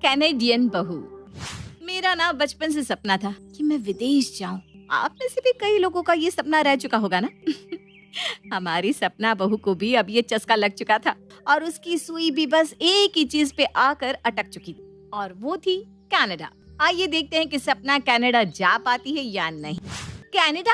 Canadian बहू। मेरा ना बचपन से सपना था कि मैं विदेश जाऊं। आप में से भी कई लोगों का ये सपना रह चुका होगा ना। हमारी सपना बहू को भी अब ये चस्का लग चुका था और उसकी सुई भी बस एक ही चीज पे आकर अटक चुकी थी और वो थी कनाडा। आइए देखते हैं कि सपना कनाडा जा पाती है या नहीं। कनाडा?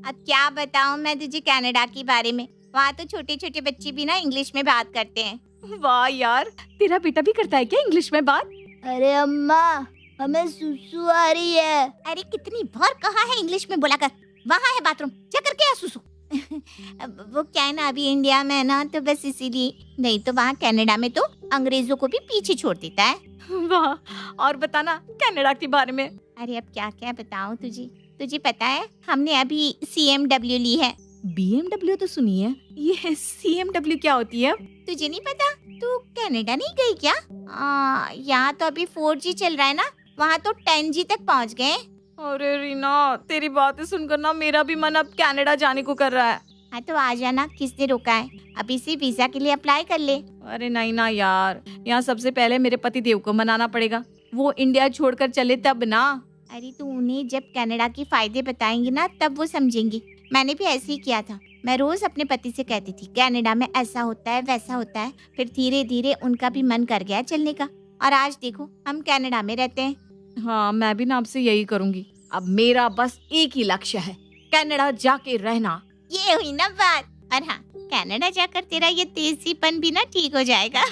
अब क्या बताऊं मैं तुझे कनाडा के बारे में। वहाँ तो छोटे छोटे बच्चे भी ना इंग्लिश में बात करते हैं। वाह यार, तेरा बेटा भी करता है क्या इंग्लिश में बात? अरे अम्मा, हमें सुसु आ रही है। अरे कितनी बार कहा है इंग्लिश में बोला कर। वहाँ है बाथरूम, जा करके आ सुसु। वो क्या है ना, अभी इंडिया में है ना, तो बस इसीलिए। नहीं तो वहाँ कनाडा में तो अंग्रेजों को भी पीछे छोड़ देता है। वाह, और बताना कनाडा के बारे में। अरे अब क्या क्या बताऊँ तुझे पता है हमने अभी CMW ली है। BMW तो सुनी है, ये CMW क्या होती है? तुझे नहीं पता? तू कनाडा नहीं गई क्या? यहाँ तो अभी 4G चल रहा है ना, वहाँ तो 10G तक पहुँच गए। अरे रीना, तेरी बातें सुनकर ना मेरा भी मन अब कनाडा जाने को कर रहा है। हाँ तो आ जाना, किसने रोका है? अभी से वीजा के लिए अप्लाई कर ले। अरे नहीं ना यार, यहाँ सबसे पहले मेरे पति देव को मनाना पड़ेगा। वो इंडिया छोड़कर चले तब ना। अरे तू उन्हें जब कनाडा के फायदे बताएंगी ना तब वो समझेंगे। मैंने भी ऐसे ही किया था। मैं रोज अपने पति से कहती थी कनाडा में ऐसा होता है वैसा होता है। फिर धीरे धीरे उनका भी मन कर गया चलने का और आज देखो हम कनाडा में रहते हैं। हाँ, मैं भी ना आपसे यही करूँगी। अब मेरा बस एक ही लक्ष्य है, कनाडा जाके रहना। ये हुई ना बात। और हाँ, कनाडा जाकर तेरा ये तेजीपन भी ना ठीक हो जाएगा।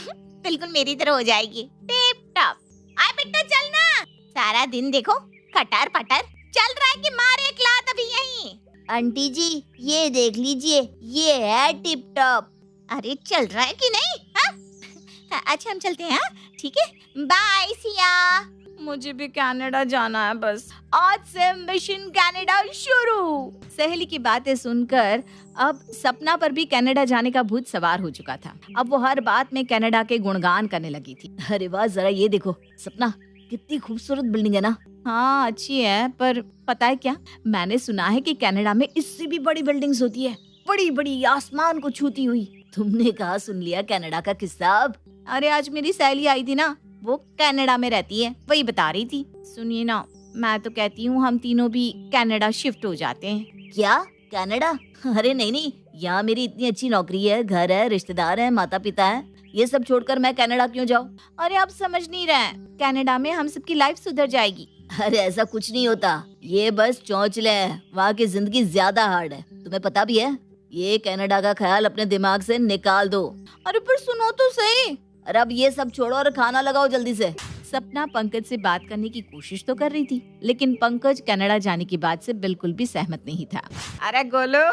बिल्कुल मेरी तरह हो जाएगी, टिप टॉप। आए बेटा चलना, सारा दिन देखो खटर पटर चल रहा है कि मारे एक लात अभी यहीं। आंटी जी ये देख लीजिए, ये है टिप टॉप। अरे चल रहा है कि नहीं? हाँ? अच्छा हम चलते हैं। ठीक है, बाय सिया। मुझे भी कनाडा जाना है बस। आज से मिशन कनाडा शुरू। सहेली की बातें सुनकर अब सपना पर भी कनाडा जाने का भूत सवार हो चुका था। अब वो हर बात में कनाडा के गुणगान करने लगी थी। अरे वाह, जरा ये देखो सपना, कितनी खूबसूरत बिल्डिंग है ना। हाँ अच्छी है, पर पता है क्या, मैंने सुना है कि कनाडा में इससे भी बड़ी बिल्डिंग्स होती है, बड़ी बड़ी आसमान को छूती हुई। तुमने कहा सुन लिया कनाडा का किस्सा? अब अरे आज मेरी सहेली आई थी ना, वो कनाडा में रहती है, वही बता रही थी। सुनिए ना, मैं तो कहती हूँ हम तीनों भी कनाडा शिफ्ट हो जाते हैं। क्या कनाडा? अरे नहीं नहीं, यहाँ मेरी इतनी अच्छी नौकरी है, घर है, रिश्तेदार है, माता पिता है, ये सब छोड़कर मैं कनाडा क्यों जाऊँ? अरे आप समझ नहीं रहे, कनाडा में हम सबकी लाइफ सुधर जाएगी। अरे ऐसा कुछ नहीं होता, ये बस चौंचले है। वहाँ की जिंदगी ज्यादा हार्ड है, तुम्हें पता भी है। ये कनाडा का ख्याल अपने दिमाग से निकाल दो। अरे पर सुनो तो सही। अरे अब ये सब छोड़ो और खाना लगाओ जल्दी से। सपना पंकज से बात करने की कोशिश तो कर रही थी, लेकिन पंकज कनाडा जाने की बात से बिल्कुल भी सहमत नहीं था। अरे गोलू,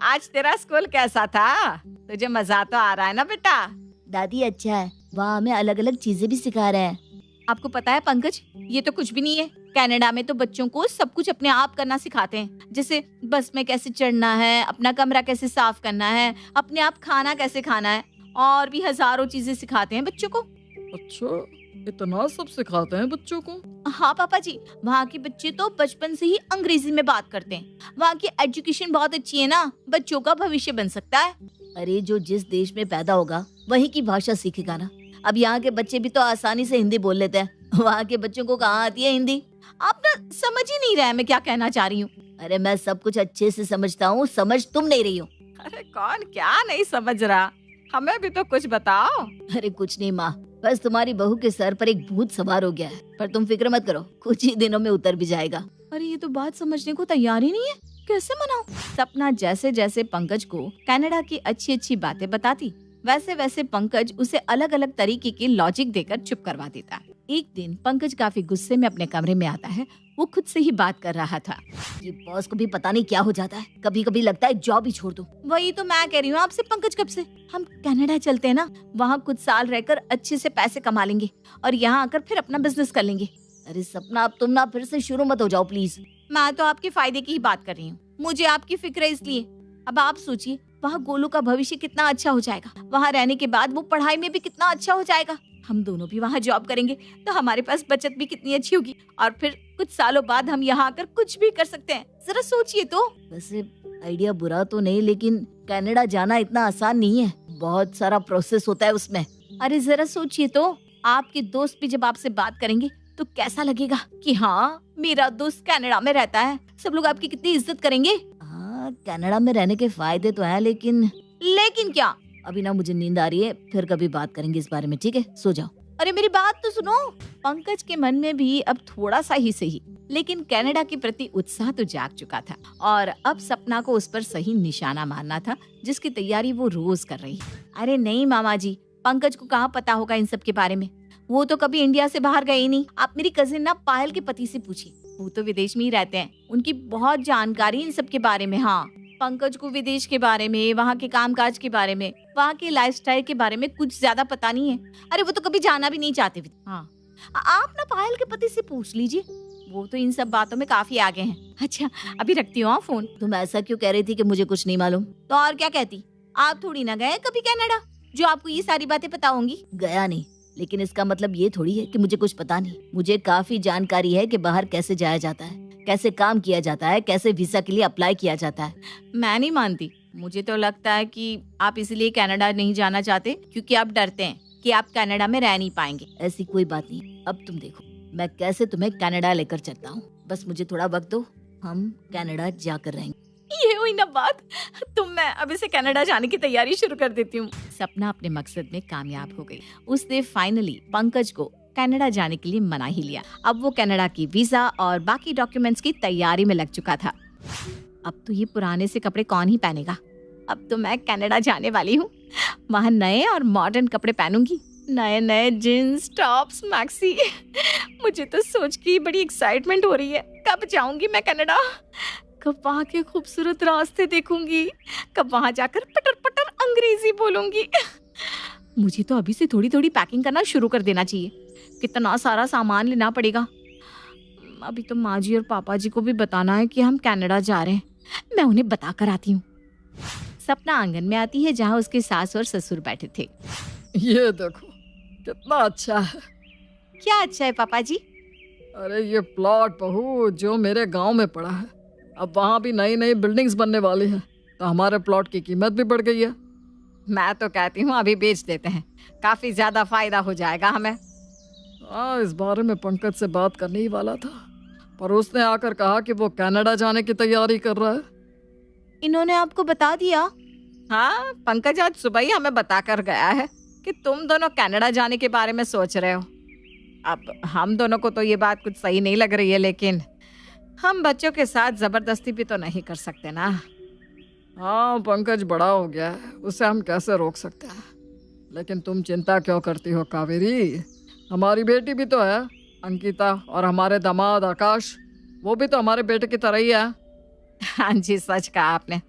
आज तेरा स्कूल कैसा था? तुझे मजा तो आ रहा है ना बेटा? दादी अच्छा है, वहाँ हमें अलग अलग चीजें भी सिखा रहे हैं। आपको पता है पंकज, ये तो कुछ भी नहीं है। कनाडा में तो बच्चों को सब कुछ अपने आप करना सिखाते हैं, जैसे बस में कैसे चढ़ना है, अपना कमरा कैसे साफ करना है, अपने आप खाना कैसे खाना है, और भी हजारों चीजें सिखाते हैं बच्चों को। अच्छा, इतना सब सिखाते हैं बच्चों को? हाँ पापा जी, वहाँ के बच्चे तो बचपन से ही अंग्रेजी में बात करते हैं। वहाँ की एजुकेशन बहुत अच्छी है ना, बच्चों का भविष्य बन सकता है। अरे जो जिस देश में पैदा होगा वहीं की भाषा सीखेगा ना। अब यहाँ के बच्चे भी तो आसानी से हिंदी बोल लेते हैं, वहाँ के बच्चों को कहाँ आती है हिंदी? आप ना समझ ही नहीं रहे मैं क्या कहना चाह रही हूँ। अरे मैं सब कुछ अच्छे से समझता हूँ, समझ तुम नहीं रही हो। अरे कौन क्या नहीं समझ रहा, हमें भी तो कुछ बताओ। अरे कुछ नहीं माँ, बस तुम्हारी बहू के सर पर एक भूत सवार हो गया है, पर तुम फिक्र मत करो, कुछ ही दिनों में उतर भी जाएगा। अरे ये तो बात समझने को तैयार ही नहीं है, कैसे मनाऊं? सपना जैसे जैसे पंकज को कनाडा की अच्छी अच्छी बातें बताती, वैसे वैसे पंकज उसे अलग अलग तरीके की लॉजिक देकर चुप करवा देता। एक दिन पंकज काफी गुस्से में अपने कमरे में आता है। वो खुद से ही बात कर रहा था। ये बॉस को भी पता नहीं क्या हो जाता है, कभी कभी लगता है जॉब ही छोड़ दूं। वही तो मैं कह रही हूँ आपसे पंकज, कब से हम कनाडा चलते हैं ना, वहाँ कुछ साल रहकर अच्छे से पैसे कमा लेंगे और यहाँ आकर फिर अपना बिजनेस कर लेंगे। अरे सपना, अब तुम ना फिर से शुरू मत हो जाओ प्लीज। मैं तो आपके फायदे की ही बात कर रही हूँ, मुझे आपकी फिक्र है इसलिए। अब आप सोचिए, वहाँ गोलू का भविष्य कितना अच्छा हो जाएगा, वहाँ रहने के बाद वो पढ़ाई में भी कितना अच्छा हो जाएगा, हम दोनों भी वहाँ जॉब करेंगे तो हमारे पास बचत भी कितनी अच्छी होगी, और फिर कुछ सालों बाद हम यहाँ आकर कुछ भी कर सकते हैं। जरा सोचिए तो। वैसे आइडिया बुरा तो नहीं, लेकिन कनाडा जाना इतना आसान नहीं है, बहुत सारा प्रोसेस होता है उसमें। अरे जरा सोचिए तो, आपके दोस्त भी जब आपसे बात करेंगे तो कैसा लगेगा कि हाँ मेरा दोस्त कनाडा में रहता है। सब लोग आपकी कितनी इज्जत करेंगे। हाँ, कनाडा में रहने के फायदे तो हैं, लेकिन लेकिन क्या? अभी ना मुझे नींद आ रही है, फिर कभी बात करेंगे इस बारे में, ठीक है? सो जाओ। अरे मेरी बात तो सुनो। पंकज के मन में भी अब थोड़ा सा ही सही, लेकिन कनाडा के प्रति उत्साह तो जाग चुका था और अब सपना को उस पर सही निशाना मारना था, जिसकी तैयारी वो रोज कर रही है। अरे नहीं मामा जी, पंकज को कहाँ पता होगा इन सब के बारे में। वो तो कभी इंडिया से बाहर गए ही नहीं। आप मेरी कजिन ना पायल के पति से पूछिए, वो तो विदेश में ही रहते हैं। उनकी बहुत जानकारी इन सब के बारे में। हाँ, पंकज को विदेश के बारे में, वहाँ के कामकाज के बारे में, वहाँ के लाइफस्टाइल के बारे में कुछ ज्यादा पता नहीं है। अरे वो तो कभी जाना भी नहीं चाहते। हाँ, आप ना पायल के पति से पूछ लीजिए, वो तो इन सब बातों में काफी आगे हैं। अच्छा, अभी रखती हूँ फोन। तुम ऐसा क्यों कह रही थी कि मुझे कुछ नहीं मालूम? तो और क्या कहती? आप थोड़ी ना गए कभी कनाडा जो आपको ये सारी बातें पता होंगी। गया नहीं, लेकिन इसका मतलब ये थोड़ी है कि मुझे कुछ पता नहीं। मुझे काफी जानकारी है कि बाहर कैसे जाया जाता है, कैसे काम किया जाता है, कैसे वीजा के लिए अप्लाई किया जाता है। मैं नहीं मानती। मुझे तो लगता है कि आप इसलिए कनाडा नहीं जाना चाहते क्योंकि आप डरते हैं कि आप कनाडा में रह नहीं पाएंगे। ऐसी कोई बात नहीं। अब तुम देखो मैं कैसे तुम्हें कनाडा लेकर चलता हूँ। बस मुझे थोड़ा वक्त दो, हम कनाडा जाकर रहेंगे। ये हुई ना बात। तो मैं अभी से कनाडा जाने की तैयारी शुरू कर देती हूँ। सपना अपने मकसद में कामयाब हो गई। उसने फाइनली पंकज को कनाडा जाने के लिए मना ही लिया। अब वो कनाडा की वीजा और बाकी डॉक्यूमेंट्स की तैयारी में लग चुका था। अब तो ये पुराने से कपड़े कौन ही पहनेगा। अब तो मैं कनाडा जाने वाली हूँ। वहाँ नए और मॉडर्न कपड़े पहनूंगी, नए नए जींस, टॉप्स, मैक्सी। मुझे तो सोच के बड़ी एक्साइटमेंट हो रही है। कब जाऊंगी मैं कनाडा, कब वहाँ के खूबसूरत रास्ते देखूंगी, कब वहाँ जाकर पटर पटर अंग्रेजी बोलूंगी। मुझे तो अभी से थोड़ी थोड़ी पैकिंग करना शुरू कर देना चाहिए। कितना सारा सामान लेना पड़ेगा। अभी तो माँ जी और पापा जी को भी बताना है कि हम कनाडा जा रहे हैं। मैं उन्हें बता कर आती हूँ। सपना आंगन में आती है जहाँ उसके सास और ससुर बैठे थे। ये देखो कितना अच्छा है। क्या अच्छा है पापा जी? अरे ये प्लॉट बहू जो मेरे गांव में पड़ा है, अब वहाँ भी नई नई बिल्डिंग्स बनने वाली हैं, तो हमारे प्लॉट की कीमत भी बढ़ गई है। मैं तो कहती हूँ अभी बेच देते हैं, काफी ज्यादा फायदा हो जाएगा हमें। हाँ, इस बारे में पंकज से बात करने ही वाला था, पर उसने आकर कहा कि वो कनाडा जाने की तैयारी कर रहा है। इन्होंने आपको बता दिया? हाँ, पंकज आज सुबह ही हमें बता कर गया है कि तुम दोनों कनाडा जाने के बारे में सोच रहे हो। अब हम दोनों को तो ये बात कुछ सही नहीं लग रही है, लेकिन हम बच्चों के साथ जबरदस्ती भी तो नहीं कर सकते ना। हाँ, पंकज बड़ा हो गया है, उसे हम कैसे रोक सकते हैं। लेकिन तुम चिंता क्यों करती हो कावेरी, हमारी बेटी भी तो है अंकिता, और हमारे दामाद आकाश, वो भी तो हमारे बेटे की तरह ही है। हाँ जी, सच कहा आपने।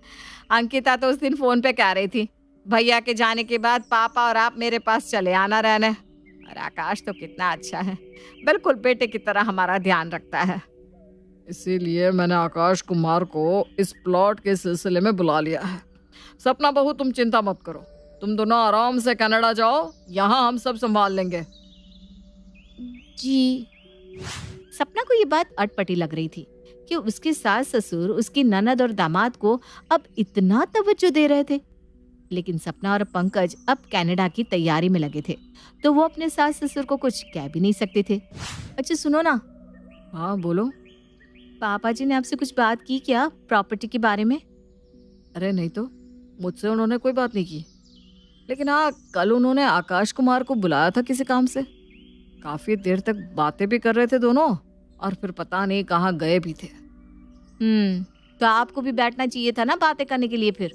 अंकिता तो उस दिन फोन पे कह रही थी भैया के जाने के बाद पापा और आप मेरे पास चले आना रहने। और आकाश तो कितना अच्छा है, बिल्कुल बेटे की तरह हमारा ध्यान रखता है। इसीलिए मैंने आकाश कुमार को इस प्लॉट के सिलसिले में बुला लिया है। सपना बहू तुम चिंता मत करो, तुम दोनों आराम से कनाडा जाओ, यहाँ हम सब संभाल लेंगे। जी। सपना को ये बात अटपटी लग रही थी कि उसके सास ससुर उसकी ननद और दामाद को अब इतना तवज्जो दे रहे थे, लेकिन सपना और पंकज अब कनाडा की तैयारी में लगे थे, तो वो अपने सास ससुर को कुछ कह भी नहीं सकते थे। अच्छा सुनो ना। हाँ बोलो। पापा जी ने आपसे कुछ बात की क्या प्रॉपर्टी के बारे में? अरे नहीं तो, मुझसे उन्होंने कोई बात नहीं की, लेकिन हाँ कल उन्होंने आकाश कुमार को बुलाया था किसी काम से। काफी देर तक बातें भी कर रहे थे दोनों, और फिर पता नहीं कहाँ गए भी थे। तो आपको भी बैठना चाहिए था ना बातें करने के लिए फिर।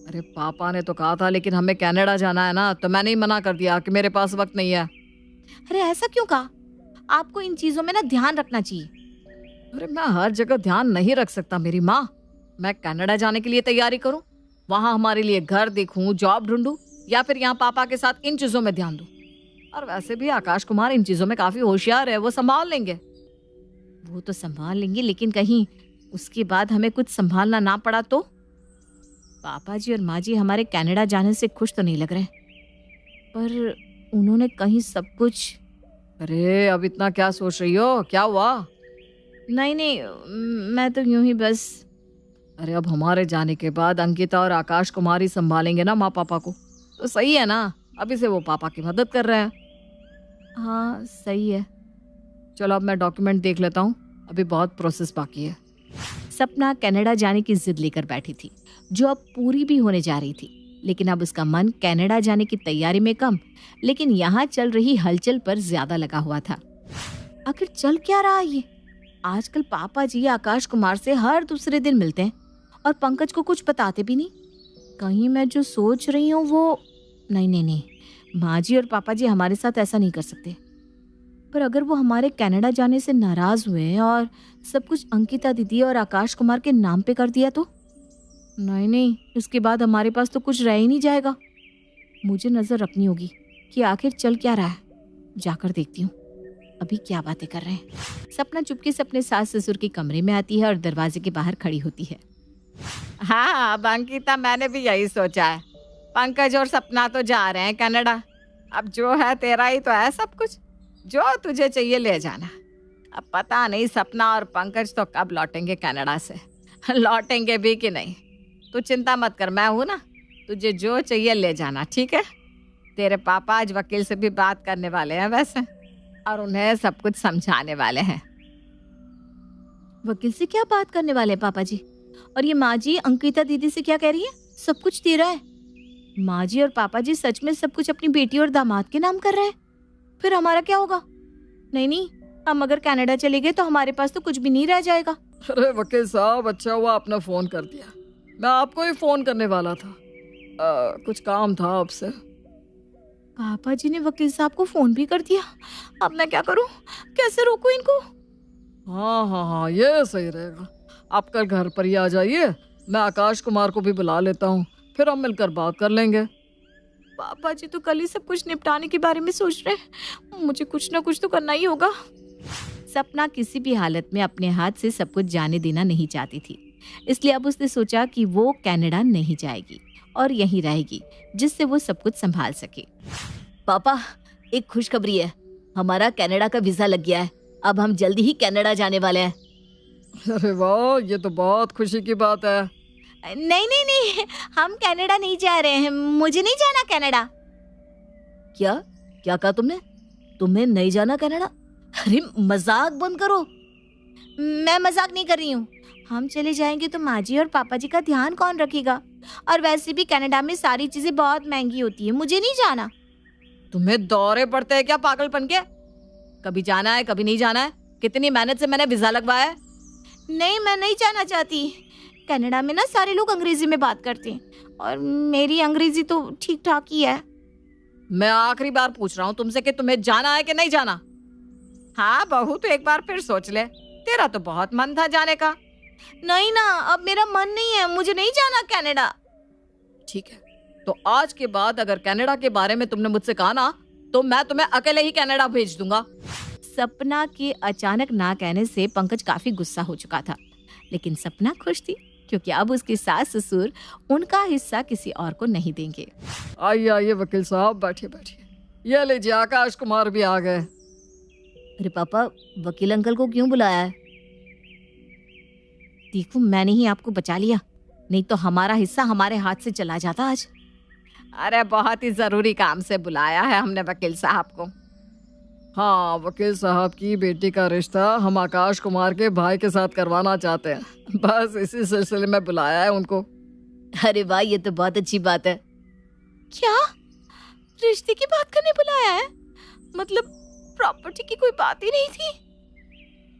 अरे पापा ने तो कहा था, लेकिन हमें कनाडा जाना है ना, तो मैंने ही मना कर दिया कि मेरे पास वक्त नहीं है। अरे ऐसा क्यों कहा? आपको इन चीजों में ना ध्यान रखना चाहिए। अरे मैं हर जगह ध्यान नहीं रख सकता मेरी माँ। मैं कनाडा जाने के लिए तैयारी करूँ, वहाँ हमारे लिए घर देखूं, जॉब ढूंढूं, या फिर यहाँ पापा के साथ इन चीजों में ध्यान दूं। और वैसे भी आकाश कुमार इन चीजों में काफी होशियार है, वो संभाल लेंगे। वो तो संभाल लेंगे, लेकिन कहीं उसके बाद हमें कुछ संभालना ना पड़ा तो? पापा जी और माँ जी हमारे कनाडा जाने से खुश तो नहीं लग रहे, पर उन्होंने कहीं सब कुछ। अरे अब इतना क्या सोच रही हो, क्या हुआ? नहीं, मैं तो यूं ही बस। अरे अब हमारे जाने के बाद अंकिता और आकाश कुमार ही संभालेंगे ना माँ पापा को, तो सही है ना। अभी से वो पापा की मदद कर रहे हैं। हाँ सही है। चलो अब मैं डॉक्यूमेंट देख लेता हूँ, अभी बहुत प्रोसेस बाकी है। सपना कनाडा जाने की जिद लेकर बैठी थी, जो अब पूरी भी होने जा रही थी। लेकिन अब उसका मन कनाडा जाने की तैयारी में कम, लेकिन यहाँ चल रही हलचल पर ज्यादा लगा हुआ था। आखिर चल क्या रहा है ये? आजकल पापा जी आकाश कुमार से हर दूसरे दिन मिलते हैं और पंकज को कुछ बताते भी नहीं। कहीं मैं जो सोच रही हूँ वो नहीं, माँ जी और पापा जी हमारे साथ ऐसा नहीं कर सकते। पर अगर वो हमारे कनाडा जाने से नाराज हुए और सब कुछ अंकिता दीदी और आकाश कुमार के नाम पे कर दिया तो? नहीं, इसके बाद हमारे पास तो कुछ रह ही नहीं जाएगा। मुझे नजर रखनी होगी कि आखिर चल क्या रहा है। जाकर देखती हूँ अभी क्या बातें कर रहे हैं। सपना चुपके से अपने सास ससुर के कमरे में आती है और दरवाजे के बाहर खड़ी होती है। हाँ अब अंकिता, मैंने भी यही सोचा है। पंकज और सपना तो जा रहे हैं कनाडा। अब जो है तेरा ही तो है सब कुछ, जो तुझे चाहिए ले जाना। अब पता नहीं सपना और पंकज तो कब लौटेंगे कनाडा से, लौटेंगे भी कि नहीं। तू चिंता मत कर, मैं हूं ना, तुझे जो चाहिए ले जाना, ठीक है। तेरे पापा आज वकील से भी बात करने वाले हैं वैसे, और उन्हें सब कुछ समझाने वाले हैं। वकील से क्या बात करने वाले हैं पापा जी? और ये माँ जी अंकिता दीदी से क्या कह रही है? सब कुछ तेरा है। माँ जी और पापा जी सच में सब कुछ अपनी बेटी और दामाद के नाम कर रहे हैं? फिर हमारा क्या होगा? नहीं, हम अगर कनाडा चले गए तो हमारे पास तो कुछ भी नहीं रह जाएगा। अरे वकील साहब, अच्छा हुआ आपने फोन कर दिया, मैं आपको ही फोन करने वाला था। कुछ काम था आपसे। पापा जी ने वकील साहब को फोन भी कर दिया। अब मैं क्या करूं? कैसे रोकूं इनको? हाँ, ये सही रहेगा। आप कल घर पर ही आ जाइए, मैं आकाश कुमार को भी बुला लेता हूँ, फिर हम मिलकर बात कर लेंगे। पापा जी तो कल ही सब कुछ निपटाने के बारे में सोच रहे हैं, मुझे कुछ ना कुछ तो करना ही होगा। सपना किसी भी हालत में अपने हाथ से सब कुछ जाने देना नहीं चाहती थी, इसलिए अब उसने सोचा कि वो कनाडा नहीं जाएगी और यहीं रहेगी, जिससे वो सब कुछ संभाल सके। पापा, एक खुशखबरी है, हमारा कनाडा का वीजा लग गया है। अब हम जल्दी ही कनाडा जाने वाले हैं। अरे वाह, ये तो बहुत खुशी की बात है। नहीं, हम कनाडा नहीं जा रहे हैं। मुझे नहीं जाना कनाडा। क्या कहा तुमने? तुम्हें नहीं जाना कनाडा? अरे मजाक बंद करो। मैं मजाक नहीं कर रही हूँ। हम चले जाएंगे तो माँ जी और पापा जी का ध्यान कौन रखेगा? और वैसे भी कनाडा में सारी चीजें बहुत महंगी होती है, मुझे नहीं जाना। तुम्हें दौरे पड़ते हैं क्या पागलपन के? कभी जाना है कभी नहीं जाना है। कितनी मेहनत से मैंने वीजा लगवाया है। नहीं, मैं नहीं जाना चाहती। कनाडा में ना सारे लोग अंग्रेजी में बात करते हैं और मेरी अंग्रेजी तो ठीक ठाक ही है। मैं आखिरी बार पूछ रहा हूँ तुमसे कि तुम्हें जाना है कि नहीं जाना। हाँ बहू, तो एक बार फिर सोच ले, तेरा तो बहुत मन था जाने का। नहीं ना, अब मेरा मन नहीं है, मुझे नहीं जाना कनाडा। ठीक है, तो आज के बाद अगर कनाडा के बारे में तुमने मुझसे कहा ना, तो मैं तुम्हें अकेले ही कनाडा भेज दूंगा। सपना के अचानक ना कहने से पंकज काफी गुस्सा हो चुका था, लेकिन सपना खुश थी क्योंकि अब उसके सास ससुर उनका हिस्सा किसी और को नहीं देंगे। आइए वकील साहब, बैठिए। ये लीजिए, आकाश कुमार भी आ गए। अरे पापा, वकील अंकल को क्यों बुलाया है? देखो, मैंने ही आपको बचा लिया, नहीं तो हमारा हिस्सा हमारे हाथ से चला जाता आज। अरे बहुत ही जरूरी काम से बुलाया है हमने वकील साहब को। हाँ, वकील साहब की बेटी का रिश्ता हम आकाश कुमार के भाई के साथ करवाना चाहते हैं, बस इसी सिलसिले में बुलाया है उनको। अरे वाह, ये तो बहुत अच्छी बात है। क्या रिश्ते की बात करने बुलाया है? मतलब प्रॉपर्टी की कोई बात ही नहीं थी।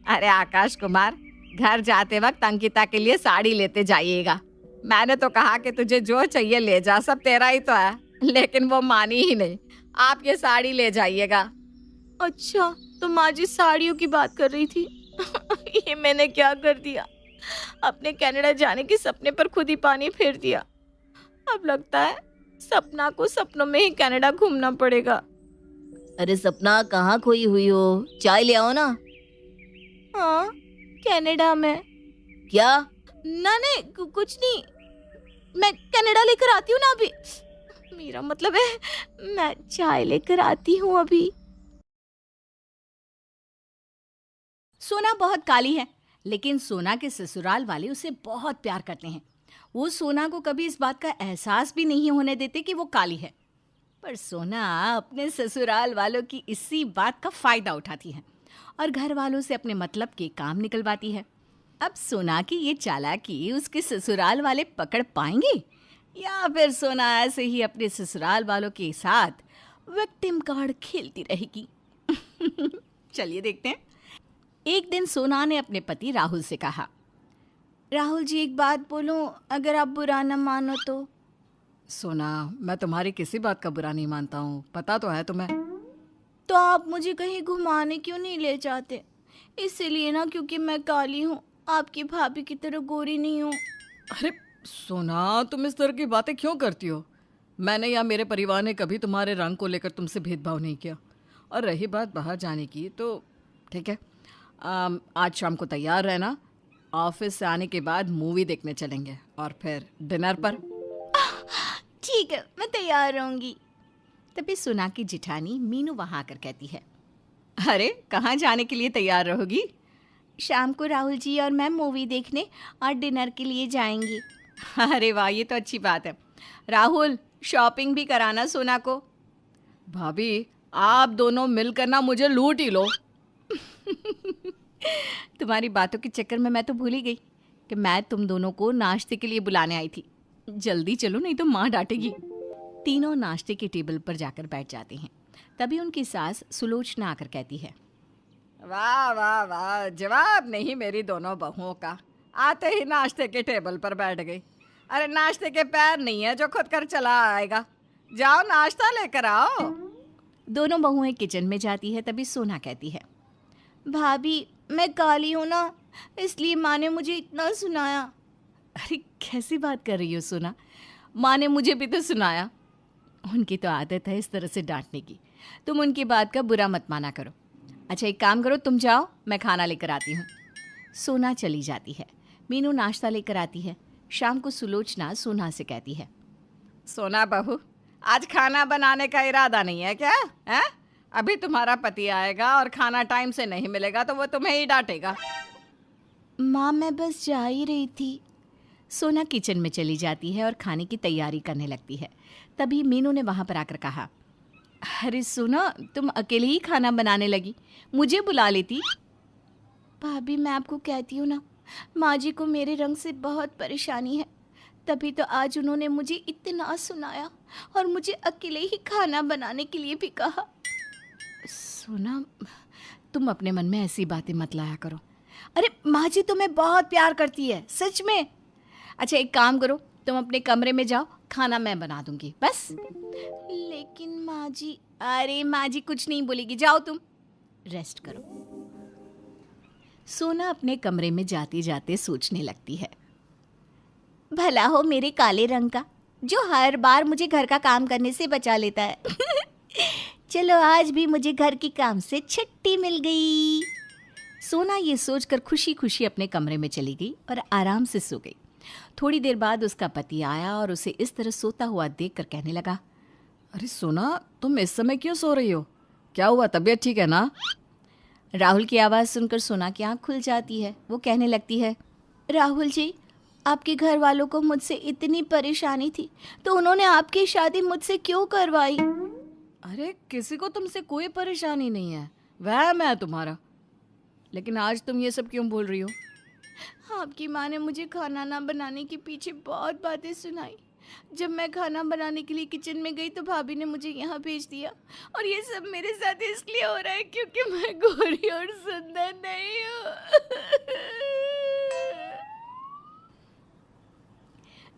अरे आकाश कुमार, घर जाते वक्त अंकिता के लिए साड़ी लेते जाइएगा। मैंने तो कहा कि तुझे जो चाहिए ले जा, सब तेरा ही तो है, लेकिन वो मानी ही नहीं। आप ये साड़ी ले जाइएगा। अच्छा, तो माँ जी साड़ियों की बात कर रही थी। ये मैंने क्या कर दिया? अपने कनाडा जाने के सपने पर खुद ही पानी फेर दिया। अब लगता है सपना को सपनों में ही कनाडा घूमना पड़ेगा। अरे सपना, कहाँ खोई हुई हो? चाय ले आओ ना। हाँ, कनाडा में। क्या? ना नहीं, कुछ नहीं, मैं कनाडा लेकर आती हूँ ना अभी। मेरा मतलब है मैं चाय लेकर आती हूँ अभी। सोना बहुत काली है, लेकिन सोना के ससुराल वाले उसे बहुत प्यार करते हैं। वो सोना को कभी इस बात का एहसास भी नहीं होने देते कि वो काली है। पर सोना अपने ससुराल वालों की इसी बात का फायदा उठाती है और घर वालों से अपने मतलब के काम निकलवाती है। अब सोना की ये चालाकी उसके ससुराल वाले पकड़ पाएंगे या फिर सोना ऐसे ही अपने ससुराल वालों के साथ विक्टिम कार्ड खेलती रहेगी। चलिए देखते हैं। एक दिन सोना ने अपने पति राहुल से कहा, राहुल जी एक बात बोलूं, अगर आप बुरा न मानो तो। सोना, मैं तुम्हारी किसी बात का बुरा नहीं मानता हूँ, पता तो है तुम्हें। तो आप मुझे कहीं घुमाने क्यों नहीं ले जाते? इसीलिए ना क्योंकि मैं काली हूँ, आपकी भाभी की तरह गोरी नहीं हूँ। अरे सोना, तुम इस तरह की बातें क्यों करती हो? मैंने या मेरे परिवार ने कभी तुम्हारे रंग को लेकर तुमसे भेदभाव नहीं किया। और रही बात बाहर जाने की, तो ठीक है, आज शाम को तैयार रहना। ऑफिस से आने के बाद मूवी देखने चलेंगे और फिर डिनर पर। ठीक है, मैं तैयार रहूंगी। तभी सोना की जिठानी मीनू वहां आकर कहती है, अरे कहाँ जाने के लिए तैयार रहोगी? शाम को राहुल जी और मैं मूवी देखने और डिनर के लिए जाएंगे। अरे वाह, ये तो अच्छी बात है। राहुल, शॉपिंग भी कराना सोना को। भाभी, आप दोनों मिलकर ना मुझे लूट ही लो। तुम्हारी बातों के चक्कर में मैं तो भूल ही गई कि मैं तुम दोनों को नाश्ते के लिए बुलाने आई थी। जल्दी चलो, नहीं तो माँ डांटेगी। तीनों नाश्ते के टेबल पर जाकर बैठ जाते हैं। तभी उनकी सास सुलोचना आकर कहती है, वाह वाह वाह, जवाब नहीं मेरी दोनों बहुओं का। आते ही नाश्ते के टेबल पर बैठ गई। अरे नाश्ते के पैर नहीं है जो खुद कर चला आएगा। जाओ नाश्ता लेकर आओ। दोनों बहुएं किचन में जाती है। तभी सोना कहती है, भाभी मैं काली हूँ ना, इसलिए माँ ने मुझे इतना सुनाया। अरे कैसी बात कर रही हो सोना, माँ ने मुझे भी तो सुनाया। उनकी तो आदत है इस तरह से डांटने की। तुम उनकी बात का बुरा मत माना करो। अच्छा एक काम करो, तुम जाओ, मैं खाना लेकर आती हूँ। सोना चली जाती है। मीनू नाश्ता लेकर आती है। शाम को सुलोचना सोना से कहती है, सोना बहू, आज खाना बनाने का इरादा नहीं है क्या? है? अभी तुम्हारा पति आएगा और खाना टाइम से नहीं मिलेगा तो वो तुम्हें ही डांटेगा। माँ मैं बस जा ही रही थी। सोना किचन में चली जाती है और खाने की तैयारी करने लगती है। तभी मीनू ने वहाँ पर आकर कहा, अरे सोना, तुम अकेले ही खाना बनाने लगी, मुझे बुला लेती। भाभी मैं आपको कहती हूँ ना, माँ जी को मेरे रंग से बहुत परेशानी है, तभी तो आज उन्होंने मुझे इतना सुनाया और मुझे अकेले ही खाना बनाने के लिए भी कहा। सोना, तुम अपने मन में ऐसी बातें मत लाया करो। अरे माँ जी तुम्हें बहुत प्यार करती है, सच में। अच्छा एक काम करो, तुम अपने कमरे में जाओ, खाना मैं बना दूंगी बस। लेकिन माँ जी। अरे माँ जी कुछ नहीं बोलेगी, जाओ तुम रेस्ट करो। सोना अपने कमरे में जाते जाते सोचने लगती है, भला हो मेरे काले रंग का, जो हर बार मुझे घर का काम करने से बचा लेता है। चलो आज भी मुझे घर के काम से छुट्टी मिल गई। सोना ये सोचकर खुशी खुशी अपने कमरे में चली गई और आराम से सो गई। थोड़ी देर बाद उसका पति आया और उसे इस तरह सोता हुआ देखकर कहने लगा, अरे सोना, तुम इस समय क्यों सो रही हो? क्या हुआ, तबीयत ठीक है ना? राहुल की आवाज़ सुनकर सोना की आँख खुल जाती है। वो कहने लगती है, राहुल जी, आपके घर वालों को मुझसे इतनी परेशानी थी तो उन्होंने आपकी शादी मुझसे क्यों करवाई? अरे किसी को तुमसे कोई परेशानी नहीं है, वह है तुम्हारा। लेकिन आज तुम ये सब क्यों बोल रही हो? आपकी माँ ने मुझे खाना ना बनाने के पीछे बहुत बातें सुनाई। जब मैं खाना बनाने के लिए किचन में गई तो भाभी ने मुझे यहाँ भेज दिया, और ये सब मेरे साथ इसलिए हो रहा है क्योंकि मैं गोरी और सुंदर नहीं हूँ।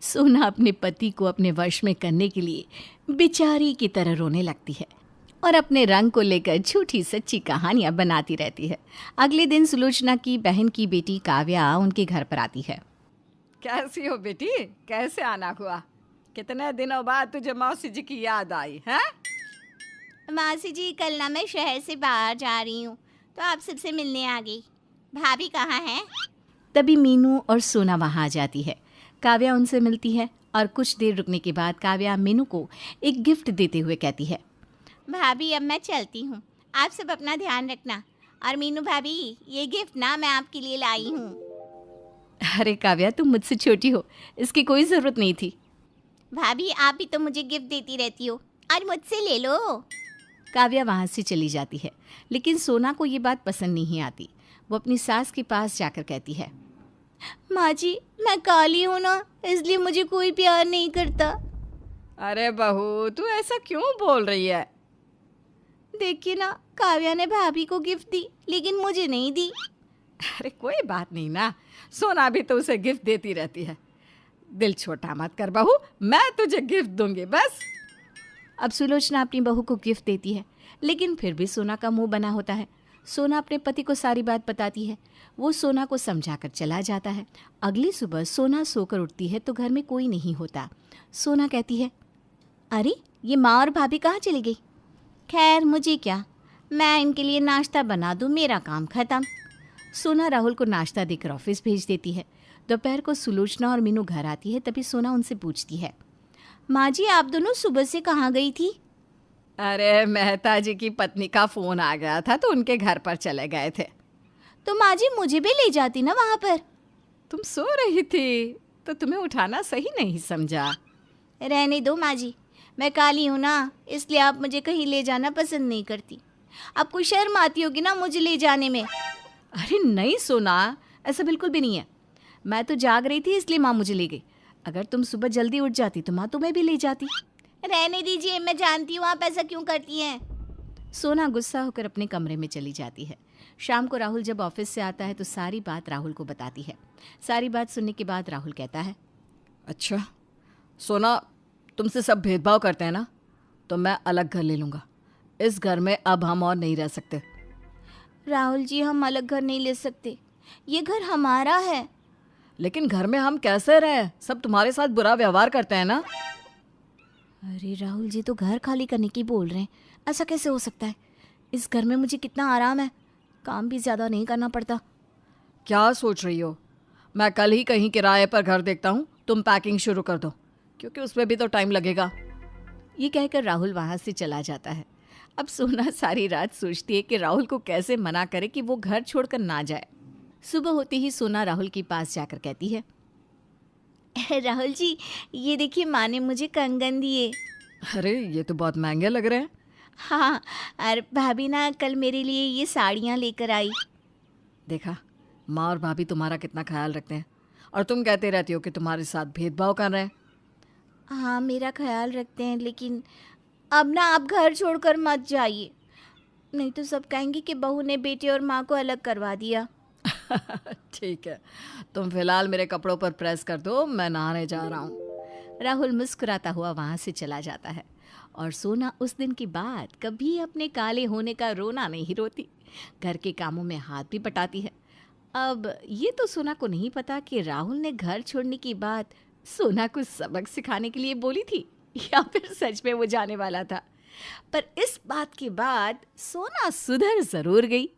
सोना अपने पति को अपने वश में करने के लिए बेचारी की तरह रोने लगती है और अपने रंग को लेकर झूठी सच्ची कहानियां बनाती रहती है। अगले दिन सुलोचना की बहन की बेटी काव्या उनके घर पर आती है। कैसी हो बेटी, कैसे आना हुआ? कितने दिनों बाद तुझे मौसी जी की याद आई है? मासी जी, कल ना मैं शहर से बाहर जा रही हूँ तो आप सबसे मिलने आ गई। भाभी कहाँ है? तभी मीनू और सोना वहाँ आ जाती है। काव्या उनसे मिलती है और कुछ देर रुकने के बाद काव्या मीनू को एक गिफ्ट देते हुए कहती है, भाभी अब मैं चलती हूँ, आप सब अपना ध्यान रखना। और मीनू भाभी, ये गिफ्ट ना मैं आपके लिए लाई हूँ। अरे काव्या, तुम मुझसे छोटी हो, इसकी कोई ज़रूरत नहीं थी। भाभी आप भी तो मुझे गिफ्ट देती रहती हो, और मुझसे ले लो। काव्या वहाँ से चली जाती है, लेकिन सोना को ये बात पसंद नहीं आती। वो अपनी सास के पास जाकर कहती है, माँ जी, मैं काली हूँ ना, इसलिए मुझे कोई प्यार नहीं करता। अरे बहू, तू ऐसा क्यों बोल रही है? देखिए ना, काव्या ने भाभी को गिफ्ट दी लेकिन मुझे नहीं दी। अरे कोई बात नहीं ना, सोना भी तो उसे गिफ्ट देती रहती है। दिल छोटा मत कर बहू, मैं तुझे गिफ्ट दूंगी बस। अब सुलोचना अपनी बहू को गिफ्ट देती है, लेकिन फिर भी सोना का मुंह बना होता है। सोना अपने पति को सारी बात बताती है। वो सोना को समझाकर चला जाता है। अगली सुबह सोना सोकर उठती है तो घर में कोई नहीं होता। सोना कहती है, अरे ये माँ और भाभी कहाँ चली गई? खैर मुझे क्या, मैं इनके लिए नाश्ता बना दूँ, मेरा काम खत्म। सोना राहुल को नाश्ता देकर ऑफिस भेज देती है। दोपहर को सुलोचना और मीनू घर आती है, तभी सोना उनसे पूछती है, माँ जी, आप दोनों सुबह से कहाँ गई थी? अरे मेहता जी की पत्नी का फोन आ गया था तो उनके घर पर चले गए थे। तो माँ जी मुझे भी ले जाती ना वहाँ पर। तुम सो रही थी तो तुम्हें उठाना सही नहीं समझा। रहने दो माँ जी, मैं काली हूँ ना, इसलिए आप मुझे कहीं ले जाना पसंद नहीं करती। आपको शर्म आती होगी ना मुझे ले जाने में। अरे नहीं सोना, ऐसा बिल्कुल भी नहीं है। मैं तो जाग रही थी इसलिए माँ मुझे ले गई। अगर तुम सुबह जल्दी उठ जाती तो माँ तुम्हें भी ले जाती। रहने दीजिए, मैं जानती हूँ आप ऐसा क्यों करती हैं। सोना गुस्सा होकर अपने कमरे में चली जाती है। शाम को राहुल जब ऑफिस से आता है तो सारी बात राहुल को बताती है। सारी बात सुनने के बाद राहुल कहता है, अच्छा सोना, तुमसे सब भेदभाव करते हैं ना, तो मैं अलग घर ले लूँगा। इस घर में अब हम और नहीं रह सकते। राहुल जी, हम अलग घर नहीं ले सकते, ये घर हमारा है। लेकिन घर में हम कैसे रहे? सब तुम्हारे साथ बुरा व्यवहार करते हैं ना। अरे राहुल जी तो घर खाली करने की बोल रहे हैं, ऐसा कैसे हो सकता है? इस घर में मुझे कितना आराम है, काम भी ज़्यादा नहीं करना पड़ता। क्या सोच रही हो? मैं कल ही कहीं किराए पर घर देखता हूँ, तुम पैकिंग शुरू कर दो, क्योंकि उसमें भी तो टाइम लगेगा। ये कहकर राहुल वहाँ से चला जाता है। अब सोना सारी रात सोचती है कि राहुल को कैसे मना करे कि वो घर छोड़कर ना जाए। सुबह होते ही सोना राहुल के पास जाकर कहती है, राहुल जी, ये देखिए माँ ने मुझे कंगन दिए। अरे ये तो बहुत महंगे लग रहे हैं। हाँ, और भाभी ना कल मेरे लिए ये साड़ियाँ लेकर आई। देखा, माँ और भाभी तुम्हारा कितना ख्याल रखते हैं, और तुम कहते रहती हो कि तुम्हारे साथ भेदभाव कर रहे हैं। हाँ, मेरा ख्याल रखते हैं, लेकिन अब ना आप घर छोड़कर मत जाइए, नहीं तो सब कहेंगे कि बहू ने बेटे और माँ को अलग करवा दिया। ठीक है, तुम फिलहाल मेरे कपड़ों पर प्रेस कर दो, मैं नहाने जा रहा हूँ। राहुल मुस्कुराता हुआ वहाँ से चला जाता है और सोना उस दिन के बाद कभी अपने काले होने का रोना नहीं रोती। घर के कामों में हाथ भी बटाती है। अब ये तो सोना को नहीं पता कि राहुल ने घर छोड़ने की बात सोना को सबक सिखाने के लिए बोली थी या फिर सच में वो जाने वाला था। पर इस बात के बाद सोना सुधर जरूर गई।